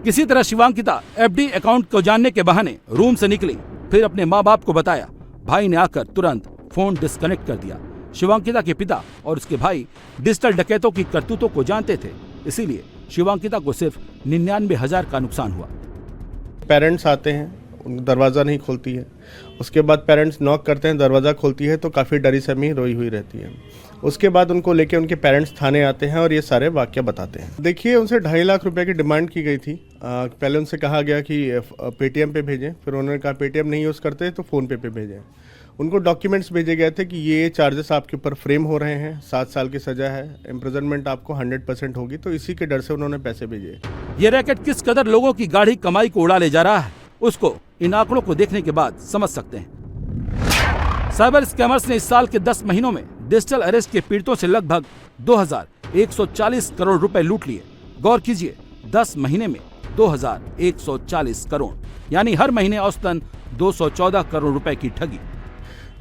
किसी तरह शिवांकिता FD अकाउंट को जानने के बहाने रूम से निकली, फिर अपने माँ बाप को बताया। भाई ने आकर तुरंत फोन डिस्कनेक्ट कर दिया। शिवांकिता के पिता और उसके भाई डिजिटल डकैतों की करतूतों को जानते थे, इसीलिए शिवांकिता को सिर्फ 99,000 का नुकसान हुआ। पेरेंट्स आते हैं, दरवाज़ा नहीं खोलती है, उसके बाद पेरेंट्स नॉक करते हैं, दरवाज़ा खोलती है तो काफ़ी डरी सहमी रोई हुई रहती है। उसके बाद उनको लेके उनके पेरेंट्स थाने आते हैं और ये सारे वाक़या बताते हैं। देखिए, उनसे 2.5 लाख रुपए की डिमांड की गई थी। पहले उनसे कहा गया कि पेटीएम पे भेजें, फिर उन्होंने कहा पेटीएम नहीं यूज़ करते तो फ़ोनपे पे भेजें। उनको डॉक्यूमेंट्स भेजे गए थे कि ये चार्जेस आपके ऊपर फ्रेम हो रहे हैं, 7 साल की सजा है, इम्प्रिजनमेंट आपको 100% होगी, तो इसी के डर से उन्होंने पैसे भेजे। ये रैकेट किस कदर लोगों की गाढ़ी कमाई को उड़ा ले जा रहा है, उसको इन आंकड़ों को देखने के बाद समझ सकते हैं। साइबर स्कैमर्स ने इस साल के 10 महीनों में डिजिटल अरेस्ट के पीड़ितों से लगभग 2140 करोड़ रुपए लूट लिए। गौर कीजिए, 10 महीने में 2140 करोड़, यानी हर महीने औसतन 214 करोड़ रुपए की ठगी।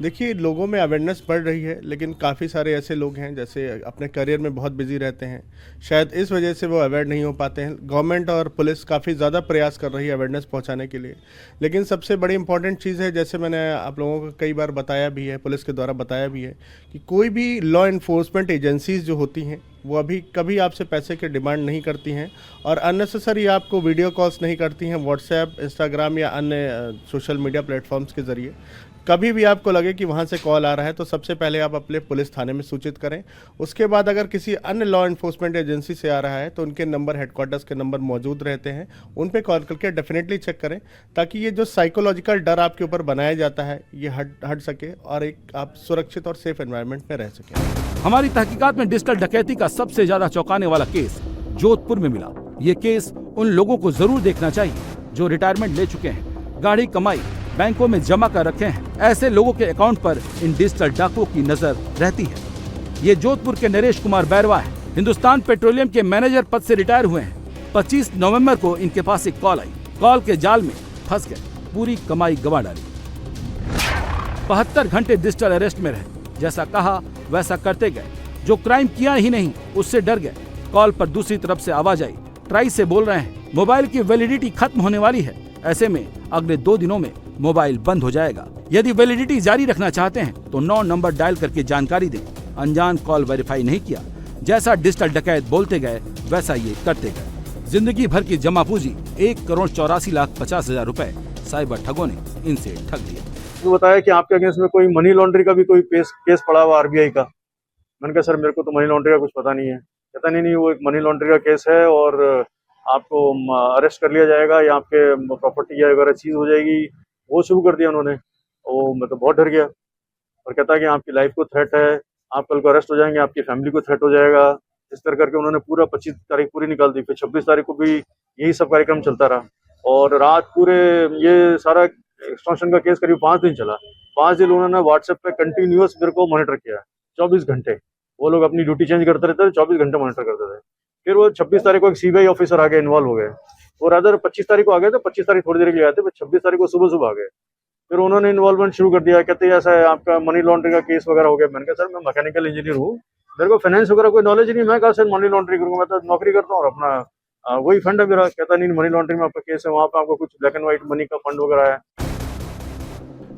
देखिए, लोगों में अवेयरनेस बढ़ रही है, लेकिन काफ़ी सारे ऐसे लोग हैं जैसे अपने करियर में बहुत बिजी रहते हैं, शायद इस वजह से वो अवेयर नहीं हो पाते हैं। गवर्नमेंट और पुलिस काफ़ी ज़्यादा प्रयास कर रही है अवेयरनेस पहुंचाने के लिए, लेकिन सबसे बड़ी इंपॉर्टेंट चीज़ है, जैसे मैंने आप लोगों को कई बार बताया भी है, पुलिस के द्वारा बताया भी है, कि कोई भी लॉ इन्फोर्समेंट एजेंसीज जो होती हैं वो अभी कभी आपसे पैसे की डिमांड नहीं करती हैं और अननेसेसरी आपको वीडियो कॉल्स नहीं करती हैं व्हाट्सएप, इंस्टाग्राम या अन्य सोशल मीडिया प्लेटफॉर्म्स के ज़रिए। कभी भी आपको लगे कि वहाँ से कॉल आ रहा है तो सबसे पहले आप अपने पुलिस थाने में सूचित करें। उसके बाद अगर किसी अन्य लॉ इन्फोर्समेंट एजेंसी से आ रहा है तो उनके नंबर, हेडक्वार्टर्स के नंबर मौजूद रहते हैं, उन पे कॉल करके डेफिनेटली चेक करें, ताकि ये जो साइकोलॉजिकल डर आपके ऊपर बनाया जाता है ये हट सके और एक आप सुरक्षित और सेफ एनवायरनमेंट में रह सकें। हमारी तहकीकात में डिजिटल डकैती का सबसे ज्यादा चौंकाने वाला केस जोधपुर में मिला। ये केस उन लोगों को जरूर देखना चाहिए जो रिटायरमेंट ले चुके हैं, गाढ़ी कमाई बैंकों में जमा कर रखे हैं। ऐसे लोगों के अकाउंट पर इन डिजिटल डाकुओं की नजर रहती है। ये जोधपुर के नरेश कुमार बैरवा है, हिंदुस्तान पेट्रोलियम के मैनेजर पद से रिटायर हुए हैं। 25 नवंबर को इनके पास एक कॉल आई, कॉल के जाल में फंस गए, पूरी कमाई गंवा डाली। 72 घंटे डिजिटल अरेस्ट में रहे, जैसा कहा वैसा करते गए। जो क्राइम किया ही नहीं उससे डर गए। कॉल पर दूसरी तरफ से आवाज आई, ट्राई से बोल रहे हैं, मोबाइल की वैलिडिटी खत्म होने वाली है, ऐसे में अगले 2 दिनों में मोबाइल बंद हो जाएगा। यदि वैलिडिटी जारी रखना चाहते हैं तो 9 नंबर डायल करके जानकारी दें। अनजान कॉल वेरीफाई नहीं किया, जैसा डिजिटल डकैत बोलते गए वैसा ये करते गए। जिंदगी भर की जमा पूंजी 1,84,50,000 रुपए साइबर ठगों ने इनसे ठग लिया। तो बताया कि आपके अगेंस्ट में कोई मनी लॉन्ड्रिंग का भी कोई केस पड़ा हुआ आरबीआई का। मैंने कहा सर मेरे को तो मनी लॉन्ड्रिंग का कुछ पता नहीं है। कहता नहीं वो एक मनी लॉन्ड्रिंग का केस है और आपको अरेस्ट कर लिया जाएगा या आपके प्रॉपर्टी या वगैरह चीज हो जाएगी। वो शुरू कर दिया उन्होंने। वो मैं तो बहुत डर गया और कहता है कि आपकी लाइफ को थ्रेट है, आप कल को अरेस्ट हो जाएंगे, आपकी फैमिली को थ्रेट हो जाएगा। इस तरह करके उन्होंने पूरा 25 तारीख पूरी निकाल दी। फिर 26 तारीख को भी यही सब कार्यक्रम चलता रहा और रात पूरे ये सारा एक्सटॉर्शन का केस करीब 5 दिन चला। 5 दिन उन्होंने व्हाट्सएप पे कंटिन्यूअस मेरे को मॉनिटर किया, 24 घंटे। वो लोग अपनी ड्यूटी चेंज करते रहते थे, 24 घंटे मॉनिटर करते थे। फिर वो 26 तारीख को एक सीबीआई ऑफिसर आगे इन्वॉल्व हो गए। वो रादर 25 तारीख को आ गए थे, 25 तारीख थोड़ी देर के लिए आए थे, फिर 26 तारीख को सुबह आ गए। फिर उन्होंने इन्वॉल्वमेंट शुरू कर दिया। कहते हैं ऐसा है आपका मनी लॉन्ड्रिंग का केस वगैरह हो गया। मैंने कहा सर मैं मैकेनिकल इंजीनियर हूँ, मेरे को फाइनेंस वगैरह कोई नॉलेज नहीं। मैं कहा सर मनी लॉन्ड्रिंग करूँगा, मैं तो नौकरी करता हूँ और अपना वही फंड है मेरा। कहता नहीं मनी लॉन्ड्रिंग में आपका केस है, वहाँ पे आपको कुछ ब्लैक एंड व्हाइट मनी का फंड वगैरह है।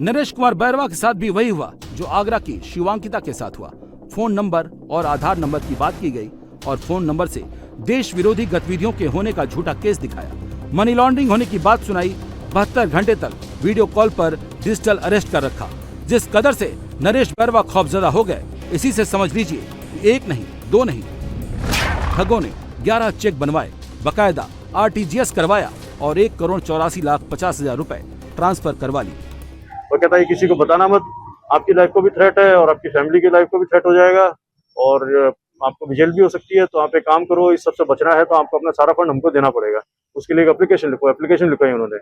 नरेश कुमार बैरवा के साथ भी वही हुआ जो आगरा की शिवांकिता के साथ हुआ। फोन नंबर और आधार नंबर की बात की गई और फोन नंबर से देश विरोधी गतिविधियों के होने का झूठा केस दिखाया। मनी लॉन्ड्रिंग होने की बात सुनाई। 72 घंटे तक वीडियो कॉल पर डिजिटल अरेस्ट कर रखा। जिस कदर से नरेश बैरवा खौफजदा हो गए, इसी से समझ लीजिए 1 नहीं 2 नहीं, ठगों ने 11 चेक बनवाए, बकायदा आरटीजीएस करवाया और 1,84,50,000 रुपए ट्रांसफर करवा ली। वो कहता है किसी को बताना मत, आपकी लाइफ को भी थ्रेट है और आपकी फैमिली की लाइफ को भी थ्रेट हो जाएगा और आपको जेल भी हो सकती है। तो आप एक काम करो, इस सबसे बचना है तो आपको अपना सारा फंड हमको देना पड़ेगा। उसके लिए एक एप्लीकेशन लिखो। एप्लीकेशन लिखाई उन्होंने।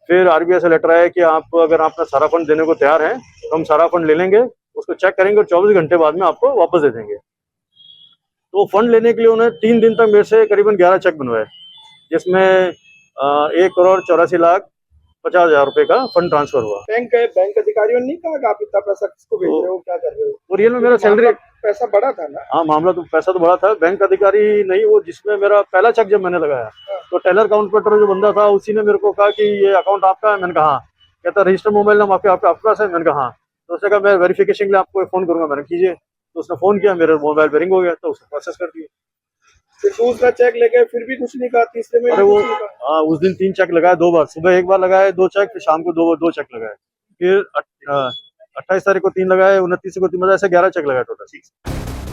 फिर आरबीआई से लेटर आया कि आप अगर अपना सारा फंड देने को तैयार हैं तो हम सारा फंड ले लेंगे, उसको चेक करेंगे और 24 घंटे बाद में आपको वापस दे देंगे। तो फंड लेने के लिए उन्होंने 3 दिन तक मेरे से करीबन 11 चेक बनवाए, जिसमें 1,84,50,000 रुपए का फंड ट्रांसफर हुआ। बैंक अधिकारियों ने नहीं कहा कि आप इतना पैसा किसको भेज रहे हो, क्या कर रहे हो? और रियल में मेरा सैलरी पैसा बड़ा था ना? हाँ, मामला तो पैसा तो बड़ा था। बैंक अधिकारी नहीं, वो जिसमें मेरा पहला चेक जब मैंने लगाया तो टेलर काउंटर जो बंदा था उसी ने मेरे को कहा कि ये अकाउंट आपका है। मैंने कहा हाँ। कहता रजिस्टर मोबाइल नंबर आपके पास है? मैंने कहा हाँ। तो उसने कहा मैं वेरिफिकेशन के लिए आपको फोन करूंगा। मैंने कीजिए। तो उसने फोन किया, मेरा मोबाइल पे रिंग हो गया, तो उसने प्रोसेस कर दिया। फिर दूसरा चेक लेके फिर भी कुछ नहीं कहा। तीसरे में अरे वो हाँ, उस दिन 3 चेक लगाए, 2 बार। सुबह 1 बार लगाए 2 चेक, फिर शाम को 2 चेक लगाए। फिर 28 तारीख को 3 लगाए, 29 को 3, मतलब ऐसे 11 चेक लगाए टोटल।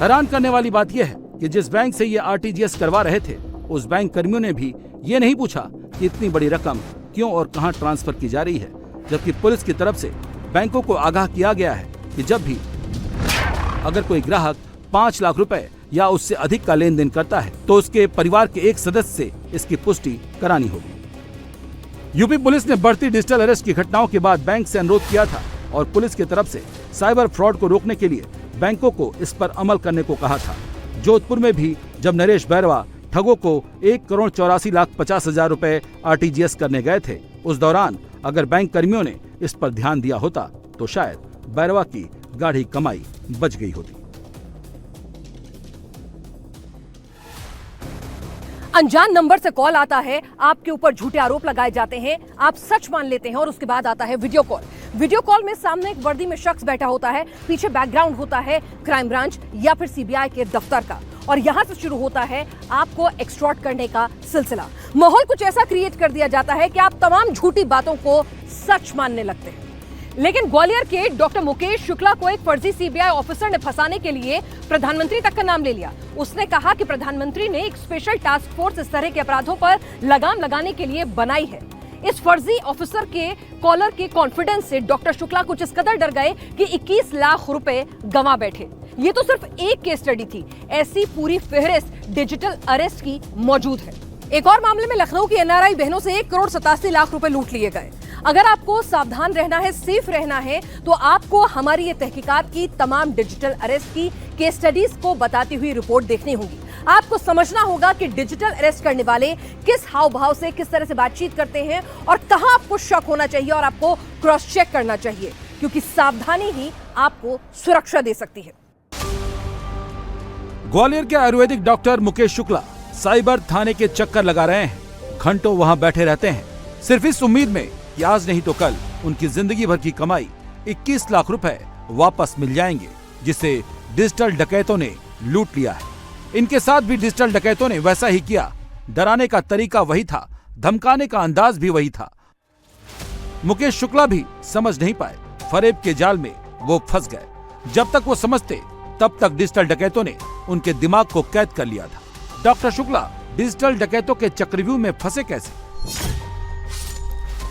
हैरान करने वाली बात यह है कि जिस बैंक से ये आरटीजीएस करवा रहे थे, उस बैंक कर्मियों ने भी ये नहीं पूछा कि इतनी बड़ी रकम क्यों और कहां ट्रांसफर की जा रही है, जबकि पुलिस की तरफ से बैंकों को आगाह किया गया है कि जब भी अगर कोई ग्राहक 5 लाख रुपए या उससे अधिक का लेन देन करता है तो उसके परिवार के एक सदस्य से इसकी पुष्टि करानी होगी। यूपी पुलिस ने बढ़ती डिजिटल अरेस्ट की घटनाओं के बाद बैंक से अनुरोध किया था और पुलिस की तरफ से साइबर फ्रॉड को रोकने के लिए बैंकों को इस पर अमल करने को कहा था। जोधपुर में भी जब नरेश बैरवा ठगों को 1,84,50,000 रुपए RTGS करने गए थे, उस दौरान अगर बैंक कर्मियों ने इस पर ध्यान दिया होता तो शायद बैरवा की गाढ़ी कमाई बच गई होती। अनजान नंबर से कॉल आता है, आपके ऊपर झूठे आरोप लगाए जाते हैं, आप सच मान लेते हैं और उसके बाद आता है वीडियो कॉल। वीडियो कॉल में सामने एक वर्दी में शख्स बैठा होता है, पीछे बैकग्राउंड होता है क्राइम ब्रांच या फिर CBI के दफ्तर का, और यहां से शुरू होता है आपको एक्सटॉर्ट करने का सिलसिला। माहौल कुछ ऐसा क्रिएट कर दिया जाता है कि आप तमाम झूठी बातों को सच मानने लगते हैं। लेकिन ग्वालियर के डॉक्टर मुकेश शुक्ला को एक फर्जी CBI ऑफिसर ने फंसाने के लिए प्रधानमंत्री तक का नाम ले लिया। उसने कहा कि प्रधानमंत्री ने एक स्पेशल टास्क फोर्स इस तरह के अपराधों पर लगाम लगाने के लिए बनाई है। इस फर्जी ऑफिसर के कॉलर के कॉन्फिडेंस से डॉक्टर शुक्ला कुछ इस कदर डर गए कि 21 लाख रुपए गंवा बैठे। ये तो सिर्फ एक केस स्टडी थी, ऐसी पूरी फेहरिस्त डिजिटल अरेस्ट की मौजूद है। एक और मामले में लखनऊ की NRI बहनों से 1,87,00,000 रुपए लूट लिए गए। अगर आपको सावधान रहना है, सेफ रहना है, तो आपको हमारी ये तहकीकात की तमाम डिजिटल अरेस्ट की केस स्टडीज को बताती हुई रिपोर्ट देखनी होगी। आपको समझना होगा कि डिजिटल अरेस्ट करने वाले किस हाव भाव से, किस तरह से बातचीत करते हैं और कहां आपको शक होना चाहिए और आपको क्रॉस चेक करना चाहिए, क्योंकि सावधानी ही आपको सुरक्षा दे सकती है। ग्वालियर के आयुर्वेदिक डॉक्टर मुकेश शुक्ला साइबर थाने के चक्कर लगा रहे हैं। घंटों वहां बैठे रहते हैं, सिर्फ इस उम्मीद में कि आज नहीं तो कल उनकी जिंदगी भर की कमाई 21 लाख रुपए वापस मिल जाएंगे, जिसे डिजिटल डकैतों ने लूट लिया है। इनके साथ भी डिजिटल डकैतों ने वैसा ही किया। डराने का तरीका वही था, धमकाने का अंदाज भी वही था। मुकेश शुक्ला भी समझ नहीं पाए, फरेब के जाल में वो फंस गए। जब तक वो समझते तब तक डिजिटल डकैतों ने उनके दिमाग को कैद कर लिया था। डॉक्टर शुक्ला डिजिटल डकैतों के चक्रव्यूह में फंसे कैसे?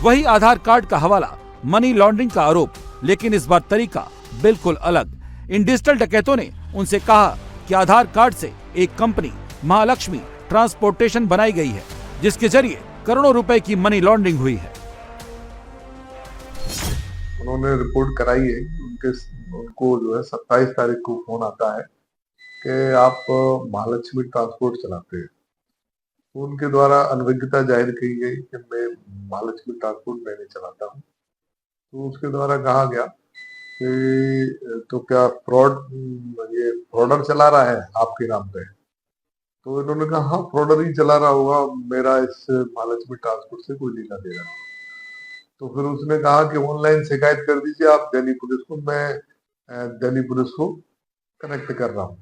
वही आधार कार्ड का हवाला, मनी लॉन्ड्रिंग का आरोप, लेकिन इस बार तरीका बिल्कुल अलग। इन डिजिटल डकैतों ने उनसे कहा कि आधार कार्ड से एक कंपनी महालक्ष्मी ट्रांसपोर्टेशन बनाई गई है, जिसके जरिए करोड़ों रुपए की मनी लॉन्ड्रिंग हुई है। उन्होंने रिपोर्ट कराई है, उनको जो है 27 तारीख को फोन आता है कि आप महालक्ष्मी ट्रांसपोर्ट चलाते हैं। उनके द्वारा अनभिज्ञता जाहिर की गई कि मैं महालक्ष्मी ट्रांसपोर्ट मैं नहीं चलाता हूँ। तो उसके द्वारा कहा गया कि तो क्या ये फ्रॉडर चला रहा है आपके नाम पे? तो इन्होंने कहा हाँ, फ्रॉडर ही चला रहा होगा, मेरा इस महालक्ष्मी ट्रांसपोर्ट से कोई लेना देना नहीं। तो फिर उसने कहा कि ऑनलाइन शिकायत कर दीजिए आप दिल्ली पुलिस को, मैं दिल्ली पुलिस को कनेक्ट कर रहा हूँ।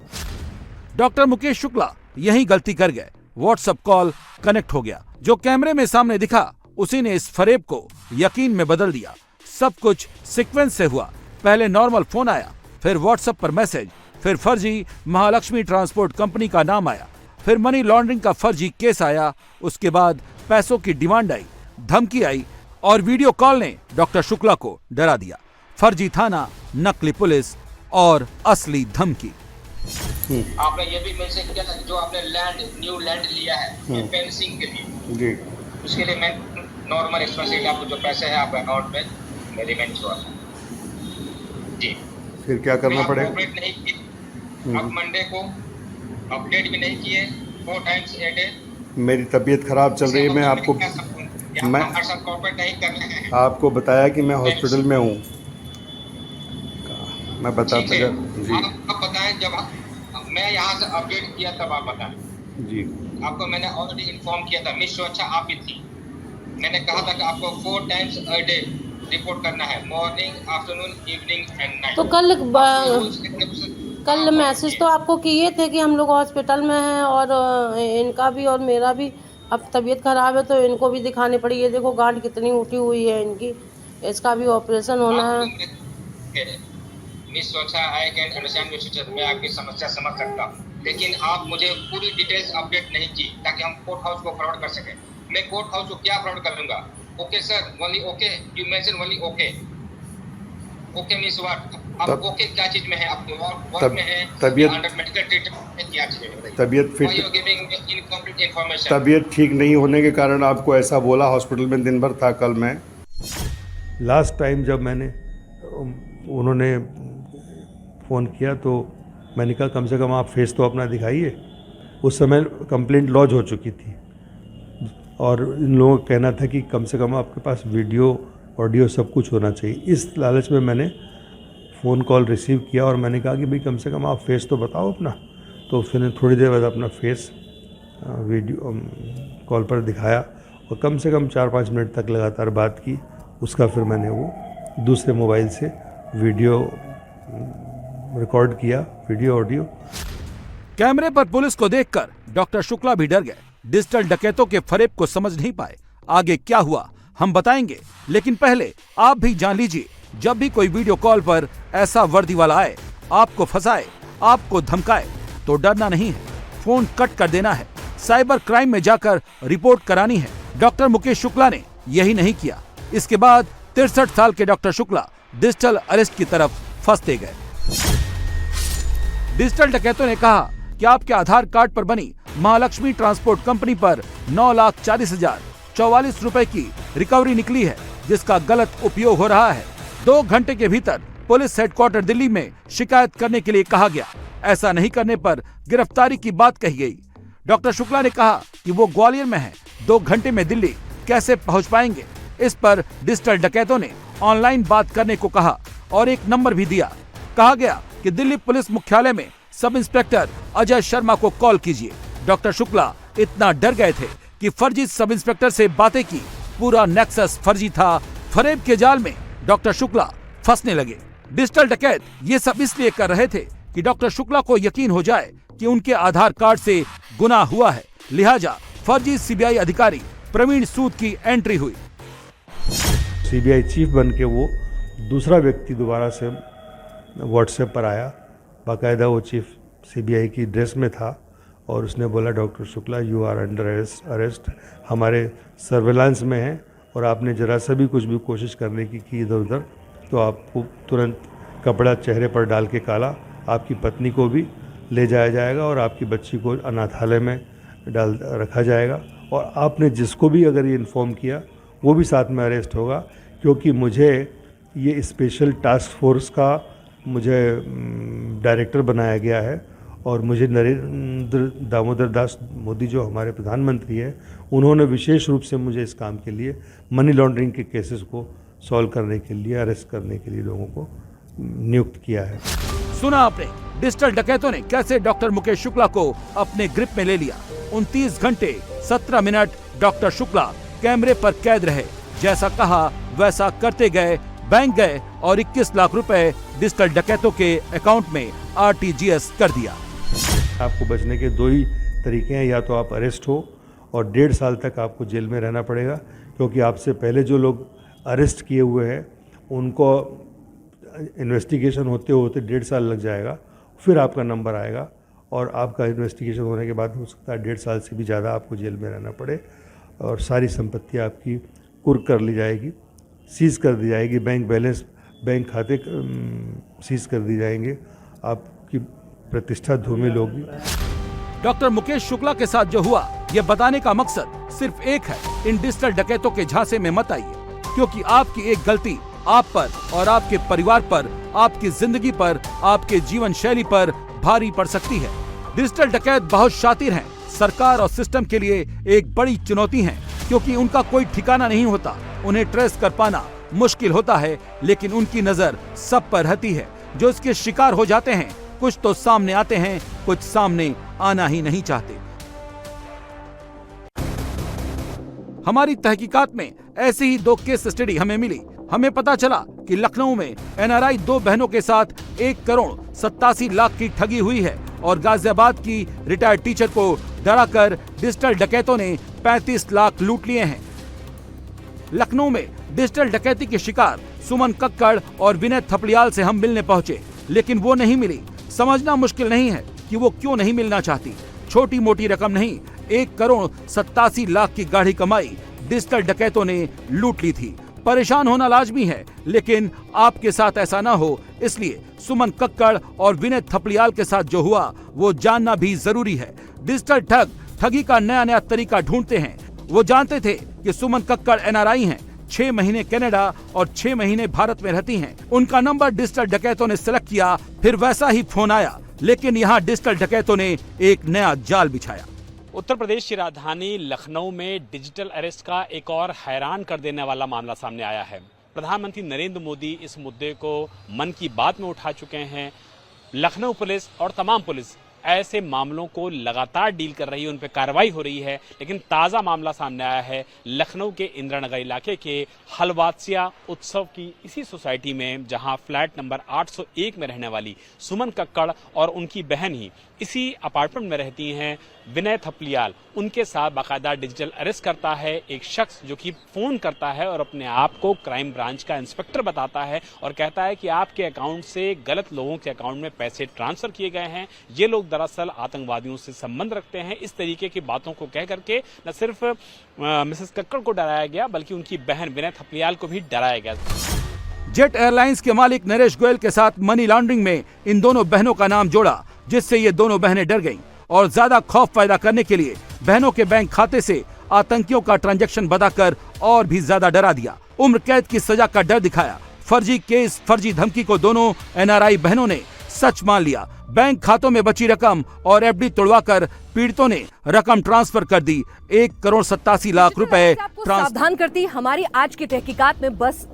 डॉक्टर मुकेश शुक्ला यही गलती कर गए। व्हाट्सएप कॉल कनेक्ट हो गया, जो कैमरे में सामने दिखा उसी ने इस फरेब को यकीन में बदल दिया। सब कुछ सीक्वेंस से हुआ। पहले नॉर्मल फोन आया, फिर व्हाट्सएप पर मैसेज, फिर फर्जी महालक्ष्मी ट्रांसपोर्ट कंपनी का नाम आया, फिर मनी लॉन्ड्रिंग का फर्जी केस आया। उसके बाद पैसों की डिमांड आई, धमकी आई और वीडियो कॉल ने डॉक्टर शुक्ला को डरा दिया। फर्जी थाना, नकली पुलिस और असली धमकी। आपने ये भी मेंशन किया था जो आपने न्यू लैंड लिया है फेंसिंग के लिए जी, उसके लिए मैं नॉर्मल एक्सपेंसिव आपको जो पैसे हैं आपके अकाउंट में मेरी मेंशन हुआ जी। फिर क्या करना पड़ेगा? अपडेट नहीं किए, अब मंडे को अपडेट भी नहीं किए, 4 टाइम्स ए डे। मेरी तबीयत खराब चल रही है, मैं आपको आपको बताया कि मैं हॉस्पिटल में हूँ, मैं बताता जी। आप बताएं, जब मैं यहाँ से अपडेट किया तब आप बताएं जी। आपको मैंने ऑलरेडी इन्फॉर्म किया था, मिस अच्छा आप ही थी। मैंने कहा था कि आपको 4 टाइम्स अ डे रिपोर्ट करना है, morning, afternoon, evening and night. तो कल मैसेज तो आपको किए थे कि हम लोग हॉस्पिटल में हैं और इनका भी और मेरा भी अब तबीयत खराब है, तो इनको भी दिखानी पड़ी। ये देखो गांठ कितनी उठी हुई है इनकी, इसका भी ऑपरेशन होना है। मिस सोचा I can understand your situation, मैं आपकी समस्या समझ सकता हूँ, लेकिन आप मुझे पूरी डिटेल्स अपडेट नहीं की ताकि हम कोर्ट हाउस को फॉरवर्ड कर सकें। मैं कोर्ट हाउस को क्या फॉरवर्ड करूंगा? Okay sir, only okay, you mention only okay. Okay means what? आप ओके क्या चीज में है? आप वर्क में है, तबीयत अंडर मेडिकल ट्रीटमेंट है, क्या चीज है बताइए? तबीयत fit, Why you giving incomplete information? तबीयत ठीक नहीं होने के कारण आपको ऐसा बोला। हॉस्पिटल में दिन भर था कल मैं। लास्ट टाइम जब मैंने उन्होंने फ़ोन किया तो मैंने कहा कम से कम आप फेस तो अपना दिखाइए। उस समय कंप्लेंट लॉन्च हो चुकी थी और इन लोगों का कहना था कि कम से कम आपके पास वीडियो ऑडियो सब कुछ होना चाहिए। इस लालच में मैंने फ़ोन कॉल रिसीव किया और मैंने कहा कि भाई कम से कम आप फेस तो बताओ अपना। तो फिर थोड़ी देर बाद अपना फेस वीडियो कॉल पर दिखाया और कम से कम 4-5 मिनट तक लगातार बात की। उसका फिर मैंने वो दूसरे मोबाइल से वीडियो रिकॉर्ड किया, वीडियो ऑडियो। कैमरे पर पुलिस को देखकर डॉक्टर शुक्ला भी डर गए। डिजिटल डकैतों के फरेब को समझ नहीं पाए। आगे क्या हुआ हम बताएंगे, लेकिन पहले आप भी जान लीजिए, जब भी कोई वीडियो कॉल पर ऐसा वर्दी वाला आए, आपको फंसाए, आपको धमकाए, तो डरना नहीं है, फोन कट कर देना है, साइबर क्राइम में जाकर रिपोर्ट करानी है। डॉक्टर मुकेश शुक्ला ने यही नहीं किया। इसके बाद 63 साल के डॉक्टर शुक्ला डिजिटल अरेस्ट की तरफ फंसते गए। डिजिटल डकैतों ने कहा कि आपके आधार कार्ड पर बनी महालक्ष्मी ट्रांसपोर्ट कंपनी पर 9,40,044 रुपए की रिकवरी निकली है, जिसका गलत उपयोग हो रहा है। 2 घंटे के भीतर पुलिस हेडक्वार्टर दिल्ली में शिकायत करने के लिए कहा गया। ऐसा नहीं करने पर गिरफ्तारी की बात कही गई। डॉक्टर शुक्ला ने कहा कि वो ग्वालियर में हैं, 2 घंटे में दिल्ली कैसे पहुंच पाएंगे। इस पर डिजिटल डकैतों ने ऑनलाइन बात करने को कहा और एक नंबर भी दिया। कहा गया कि दिल्ली पुलिस मुख्यालय में सब इंस्पेक्टर अजय शर्मा को कॉल कीजिए। डॉक्टर शुक्ला इतना डर गए थे कि फर्जी सब इंस्पेक्टर से बातें की। पूरा नेक्सस फर्जी था। फरेब के जाल में डॉक्टर शुक्ला फंसने लगे। डिजिटल डकैत ये सब इसलिए कर रहे थे कि डॉक्टर शुक्ला को यकीन हो जाए कि उनके आधार कार्ड से गुनाह हुआ है। लिहाजा फर्जी सीबीआई अधिकारी प्रवीण सूद की एंट्री हुई। सीबीआई चीफ बन के वो दूसरा व्यक्ति दोबारा से व्हाट्सएप पर आया। बाकायदा वो चीफ सीबीआई की ड्रेस में था और उसने बोला doctor Shukla you are under arrest, हमारे सर्वेलांस में है और आपने जरा सा भी कुछ भी कोशिश करने की इधर उधर तो आपको तुरंत कपड़ा चेहरे पर डाल के काला, आपकी पत्नी को भी ले जाया जाएगा और आपकी बच्ची को अनाथालय में डाल रखा जाएगा और आपने जिसको भी अगर ये इन्फॉर्म किया वो भी साथ में अरेस्ट होगा, क्योंकि मुझे ये स्पेशल टास्क फोर्स का मुझे डायरेक्टर बनाया गया है और मुझे नरेंद्र दामोदर दास मोदी जो हमारे प्रधानमंत्री हैं उन्होंने विशेष रूप से मुझे इस काम के लिए मनी लॉन्ड्रिंग के केसेस को सॉल्व करने के लिए, अरेस्ट करने के लिए लोगों को नियुक्त किया है। सुना आपने, डिजिटल डकैतों ने कैसे डॉक्टर मुकेश शुक्ला को अपने ग्रिप में ले लिया। 29 घंटे 17 मिनट डॉक्टर शुक्ला कैमरे पर कैद रहे। जैसा कहा वैसा करते गए, बैंक गए और 21 लाख रुपए डिजिटल डकैतों के अकाउंट में आरटीजीएस कर दिया। आपको बचने के 2 ही तरीके हैं, या तो आप अरेस्ट हो और 1.5 साल तक आपको जेल में रहना पड़ेगा, क्योंकि आपसे पहले जो लोग अरेस्ट किए हुए हैं उनको इन्वेस्टिगेशन होते होते 1.5 साल लग जाएगा, फिर आपका नंबर आएगा और आपका इन्वेस्टिगेशन होने के बाद हो सकता है 1.5 साल से भी ज़्यादा आपको जेल में रहना पड़े और सारी संपत्ति आपकी कुर्क कर ली जाएगी, सीज़ कर दी जाएगी, बैंक बैलेंस, बैंक खाते सीज कर दी जाएंगे, आपकी प्रतिष्ठा धूमिल होगी। डॉक्टर मुकेश शुक्ला के साथ जो हुआ ये बताने का मकसद सिर्फ एक है, इन डिजिटल डकैतों के झांसे में मत आइए, क्योंकि आपकी एक गलती आप पर और आपके परिवार पर, आपकी जिंदगी पर, आपके जीवन शैली पर भारी पड़ सकती है। डिजिटल डकैत बहुत शातिर हैं, सरकार और सिस्टम के लिए एक बड़ी चुनौती है, क्योंकि उनका कोई ठिकाना नहीं होता, उन्हें ट्रेस कर पाना मुश्किल होता है, लेकिन उनकी नजर सब पर रहती है। जो इसके शिकार हो जाते हैं, कुछ तो सामने आते हैं, कुछ सामने आना ही नहीं चाहते। हमारी तहकीकात में ऐसी ही 2 केस स्टडी हमें मिली। हमें पता चला कि लखनऊ में एनआरआई 2 बहनों के साथ 1,87,00,000 की ठगी हुई है और गाजियाबाद की रिटायर्ड टीचर को डराकर डिजिटल डकैतों ने 35 लाख लूट लिए हैं। लखनऊ में डिजिटल डकैती के शिकार सुमन कक्कड़ और विनय थपलियाल से हम मिलने पहुंचे, लेकिन वो नहीं मिली। समझना मुश्किल नहीं है कि वो क्यों नहीं मिलना चाहती। छोटी मोटी रकम नहीं, 1,87,00,000 की गाढ़ी कमाई डिजिटल डकैतों ने लूट ली थी। परेशान होना लाजमी है, लेकिन आपके साथ ऐसा ना हो, इसलिए सुमन कक्कड़ और विनय थपलियाल के साथ जो हुआ वो जानना भी जरूरी है। डिजिटल ठग ठगी का नया नया तरीका ढूंढते हैं। वो जानते थे कि सुमन कक्कड़ NRI हैं, 6 महीने कनाडा और 6 महीने भारत में रहती हैं। उनका नंबर डिजिटल डकैतों ने सिलेक्ट किया, फिर वैसा ही फोन आया, लेकिन यहाँ डिजिटल डकैतों ने एक नया जाल बिछाया। उत्तर प्रदेश की राजधानी लखनऊ में डिजिटल अरेस्ट का एक और हैरान कर देने वाला मामला सामने आया है। प्रधानमंत्री नरेंद्र मोदी इस मुद्दे को मन की बात में उठा चुके हैं। लखनऊ पुलिस और तमाम पुलिस ऐसे मामलों को लगातार डील कर रही है, उन पर कार्रवाई हो रही है। लेकिन ताज़ा मामला सामने आया है लखनऊ के इंदिरानगर इलाके के हलवासिया उत्सव की इसी सोसाइटी में, जहां फ्लैट नंबर 801 में रहने वाली सुमन कक्कड़ और उनकी बहन ही इसी अपार्टमेंट में रहती हैं। विनय थपलियाल उनके साथ बाकायदा डिजिटल अरेस्ट करता है एक शख्स जो कि फोन करता है और अपने आप को क्राइम ब्रांच का इंस्पेक्टर बताता है और कहता है कि आपके अकाउंट से गलत लोगों के अकाउंट में पैसे ट्रांसफर किए गए हैं, ये लोग दरअसल आतंकवादियों से संबंध रखते हैं। इस तरीके की बातों को कह करके न सिर्फ मिसेस कक्कड़ को डराया गया, बल्कि उनकी बहन विनय थपलियाल को भी डराया गया। जेट एयरलाइंस के मालिक नरेश गोयल के साथ मनी लॉन्ड्रिंग में इन दोनों बहनों का नाम जोड़ा, जिससे ये दोनों बहनें डर गईं और ज्यादा खौफ पैदा करने के लिए बहनों के बैंक खाते से आतंकियों का ट्रांजैक्शन बताकर और भी ज्यादा डरा दिया। उम्र कैद की सजा का डर दिखाया। फर्जी केस, फर्जी धमकी को दोनों NRI बहनों ने सच मान लिया। बैंक खातों में बची रकम और FD तोड़वाकर पीड़ितों ने रकम ट्रांसफर कर दी। 1 करोड़ 87 लाख रुपए सावधान करती हमारी आज की तहकीकात में बस